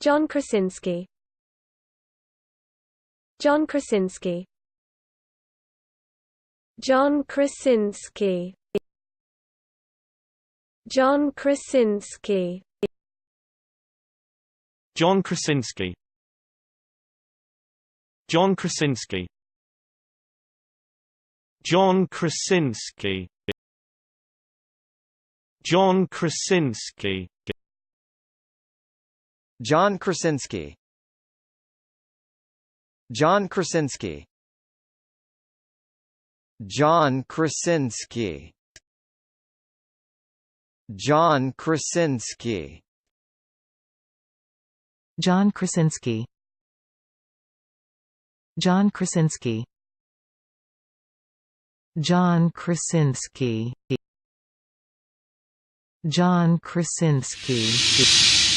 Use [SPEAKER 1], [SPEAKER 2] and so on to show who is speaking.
[SPEAKER 1] John Krasinski. John Krasinski. John Krasinski. John Krasinski.
[SPEAKER 2] John Krasinski. John Krasinski. John Krasinski. John Krasinski.
[SPEAKER 3] John Krasinski. John Krasinski. John Krasinski. John Krasinski.
[SPEAKER 4] John Krasinski. John Krasinski. John Krasinski. John Krasinski.